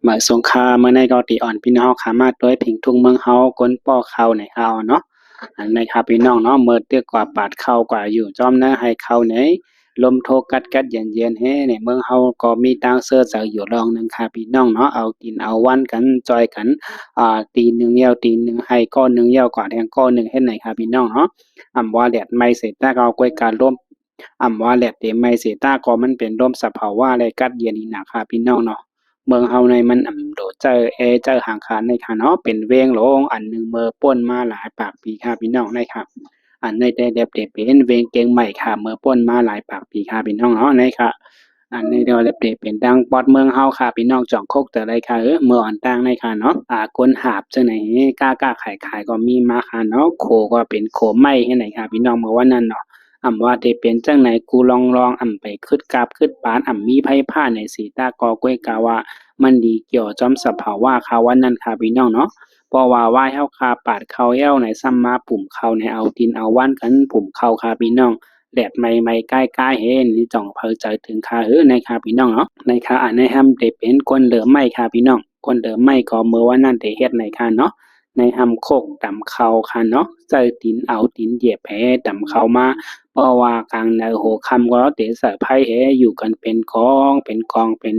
เหมือนสงครามเมื่อในก็ตีอ่อนพี่น้องขามาด้วยผิงทุ่งเมืองเฮาก้นป้อเข้าในเฮาเนาะอันในครับพี่น้องเนาะเมื่อเตื้อกว่าปาดเข้ากว่าอยู่จอมนะให้เข้าไหนลมโทกัดเย็นๆเฮ้ในเมืองเฮาก็มีตังเสื้อเจออยู่รองหนึงค่ะพี่น้องเนาะเอากินเอาวันกันจอยกันตีหนึ่งเหี่ยวตีหนึ่งให้ก้อนหนึ่งเหี่ยวกว่าแทงก้อนหนึ่งเฮ็ดไหนครับพี่น้องเนาะว่าแดดไม่เสร็จถ้าเรากวยการร่วมว่าแดดเดไม่เสร็จถ้าก็มันเป็นร่วมสภาวะอะไรกัดเย็นนี่นะครับพี่น้องเนาะ เมืองเฮาในมันโดดเจอเจอหางคานในค่ะเนาะเป็นเวงโหลงอันหนึ่งเมื่อป่นมาหลายปากปีค่ะพี่น้องได้ครับอันในแต่เด็บเด็บเป็นเวงเก่งใหม่ค่ะเมื่อป่นมาหลายปากปีค่ะพี่น้องเนาะในค่ะอันในเดียวเด็บเด็บเป็นดังปอดเมืองเฮาค่ะพี่น้องจ่องโคกแต่ไรค่ะเมื่ออ่อนตั้งในค่ะเนาะก้นหาบจังไหนกล้าขายก็มีมาค่ะเนาะโคก็เป็นโคไหม้ให้ไหนค่ะพี่น้องเมื่อวันนั้นเนาะ ว่าได้เป็นจังไหนกูลองไปคึดกราบคึดปานมีไผผ้าในสีตากอกล้วยกาว่ามันดีเกี่ยวจอมสภาวะเขาวันนั้นค่ะพี่น้องเนาะเพราะว่าว่ายเฮาคาปาดเขาแย้วในซ้ำมาปุ่มเขาในเอาดินเอาว่านกันปุ่มเขาค่ะพี่น้องแดดไม่ใกล้ๆเห็นนี่จ่องเพอใจถึงค่ะในค่ะพี่น้องเนาะในค่ะอันในห้ำได้เป็นคนเหลือไม่ค่ะพี่น้องคนเหลือไม่ก็เมื่อวันนั้นได้เฮ็ดในค่ะเนาะในหำโคกดำเขาค่ะเนาะใจดินเอาดินเหยียบแผลดำเขามา เพราะว่ากลางในหัวค่ำก็เตะสายไพ่เฮอยู่กันเป็นกองเป็น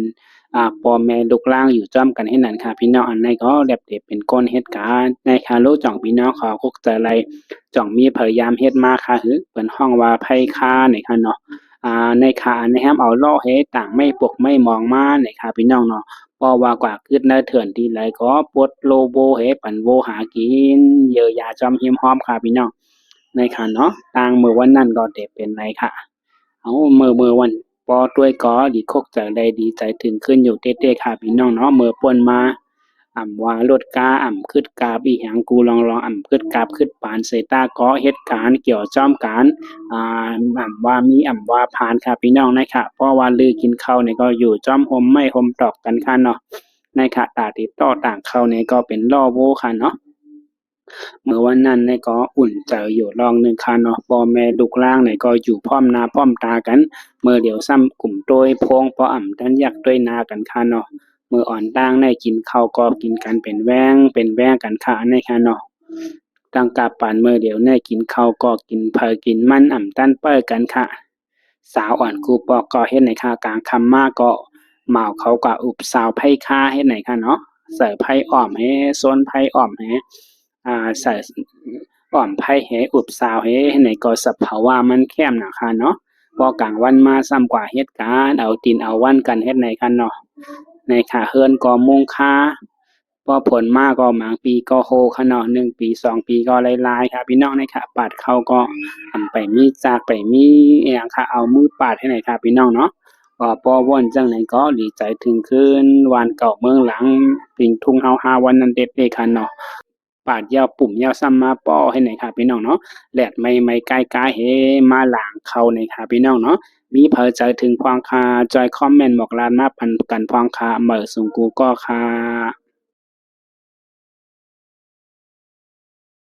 พ่อแม่ลูกหลานอยู่จ้อมกันให้นั่นค่ะพี่น้องอันในก็แลบเด็บเป็นก้นเหตุการณ์ในคารู้จ่องพี่น้องเขาคุกใจไรจ่องมีพยายามเฮ็ดมาค่ะหือเปิ้นห้องว่าไพ่ค่าในค่ะเนาะในค่ะอันในแฮมเอาล่อเฮต่างไม่ปกไม่มองมาในค่ะพี่น้องเนาะเพราะว่ากว่าคืดในเถื่อนทีไรก็ปวดโลโบเฮปันโวหากินเยอะยาจอมหิมหอมค่ะพี่น้อง ในค่ะเนาะตางมือวันนั้นก็ได้เป็นไรค่ะเอามือวันปอด้วยก็ดีคกใจได้ดีใจถึงขึ้นอยู่เต้ๆค่ะพี่น้องเนาะมือป่นมาว่ารถกาคึดกาบอีหยังกูลองคึดกาบคึดปานเสตาก็เหตุการณ์เกี่ยวจ้อมการว่ามีว่าผ่านค่ะพี่น้องนะคะเพราะว่าลือกินข้าวเนี่ยก็อยู่จ้อมหมไม่หมตอกกันค่ะเนาะในค่ะตาติดต่อต่างเข้าเนี่ยก็เป็นล่อโวค่ะเนาะ เมื่อวันนั้นเนี่ยก็อุ่นใจอยู่รองหนึ่งค่ะเนาะพ่อแม่ลูกล่างเนี่ยก็อยู่พร้อมหน้าพร้อมตากันเมื่อเดี๋ยวซ้ำกลุ่มโดยพงพอดันอยากด้วยนากันค่ะเนาะเมื่ออ่อนต่างในกินข้าวก็กินกันเป็นแว่งกันค่ะในค่ะเนาะตั้งกาปานเมื่อเดี๋ยวในกินข้าวก็กินเพอกินมันตั้นเป้อกันค่ะสาวอ่อนกูปอกก็เฮ็ดในค่ะกลางคำมาก็เมาเขาก็อุบสาวไพ่ค่าเฮ็ดไหนค่ะเนาะใส่ไพ่อ้อมให้โซนไพ่อ้อมให้ ใส่อ้อมไผ่แหอุบสาวเฮในก็สภาวะมันแคบนะคะเนาะพอกลางวันมาซ้ำกว่าเหตุการณ์เอาตีนเอาวันกันเฮ็ดในกันเนาะในขาเฮือนก็มุงค่าพอผลมาก็หมางปีก็โฮคะเนาะ1 ปี2 ปีก็หลายๆค่ะพี่น้องในค่ะปาดเขาก็ไปมีจากไปมีอหยังค่ะเอามือปาดให้ไหนค่ะพี่น้องเนาะก็พอว่อนจังไหนก็ดีใจถึงคืนวานเก่าเมืองหลังปิงทุ่งเฮาฮาวันนั้นเด็ดเลยค่ะเนาะ ปาดยาวปุ่มยาวซ้ำมาป้อให้หน่อยครับพี่น้องเนาะแลดไม่ใกล้ๆเฮมาหลางเข้าหน่อยครับพี่น้องเนาะมีเผยใจถึงพองคาจอยคอมเมนต์บอกลานมาปันกันพองคาเหมอสูงกูก็คา